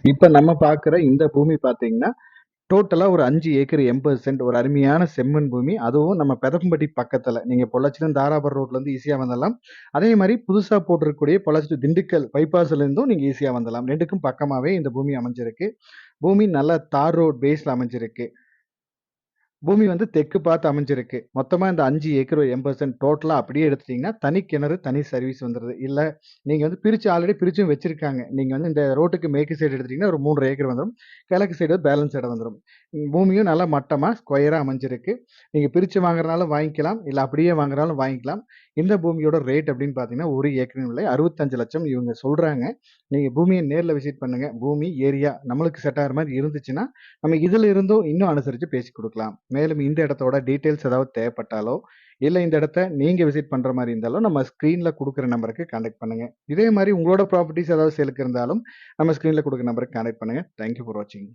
இப்ப நம்ம பார்க்குற இந்த பூமி பார்த்தீங்கன்னா, டோட்டலா ஒரு 5 ஏக்கர் 80 சென்ட் ஒரு அருமையான செம்மண் பூமி. அதுவும் நம்ம பெதம்பட்டி பக்கத்துல. நீங்க பொள்ளாச்சிலருந்து தாராபுரம் ரோட்லருந்து ஈஸியா வந்துரலாம். அதே மாரி புதுசா போட்டிருக்கக்கூடிய பொள்ளாச்சி to திண்டுக்கல் பைபாஸ்ல இருந்தும் நீங்க ஈஸியா வந்துரலாம். 2க்கும் பக்கமாவே இந்த பூமி அமைஞ்சிருக்கு. பூமி நல்லா தார் ரோட் பேஸ்ல அமைஞ்சிருக்கு. பூமி வந்து தெற்கு பார்த்து அமைஞ்சிருக்கு. மொத்தமா இந்த 5 ஏக்கர் 80 சென்ட் டோட்டலா அப்படியே எடுத்துட்டீங்கன்னா, தனி கிணறு, தனி சர்வீஸ் வந்துருது. இல்ல நீங்க வந்து பிரிச்சு ஆல்ரெடி பிரிச்சும் வச்சிருக்காங்க. நீங்க வந்து இந்த ரோட்டுக்கு மேற்கு சைடு எடுத்துட்டீங்கன்னா, ஒரு 3 ஏக்கர் வந்துரும். கிழக்கு சைடு பேலன்ஸ் இடம் வந்துரும். பூமியும் நல்லா மட்டமா, ஸ்கொயரா அமைஞ்சிருக்கு. நீங்க பிரிச்சு வாங்குறனாலும் வாங்கிக்கலாம். இல்ல அப்படியே வாங்குறனாலும் வாங்கிக்கலாம். இந்த பூமியோட ரேட் அப்படின்னு பார்த்தீங்கன்னா, 1 ஏக்கரின் விலை 65,00,000 இவங்க சொல்றாங்க. நீங்க பூமிய நேர்ல விசிட் பண்ணுங்க. பூமி, ஏரியா நம்மளுக்கு செட் ஆகுற மாரி இருந்துச்சுன்னா, நம்ம இதுல இருந்தும் இன்னும் அனுசரிச்சு பேசிக் குடுக்கலாம். மேலும் இந்த இடத்தோட டீட்டெயில்ஸ் ஏதாவது தேவைப்பட்டாலோ, இல்ல இந்த இடத்த நீங்க விசிட் பண்ற மாரி இருந்தாலும், நம்ம ஸ்க்ரீன்ல குடுக்குற நம்பருக்கு கான்டாக்ட் பண்ணுங்க. இதே மாரி உங்களோட ப்ராப்பர்ட்டீஸ் ஏதாவது சேலுக்கு இருந்தாலும், நம்ம ஸ்க்ரீன்ல குடுக்குற நம்பருக்கு கான்டாக்ட் பண்ணுங்க. தேங்க் யூ ஃபார் வாட்சிங்.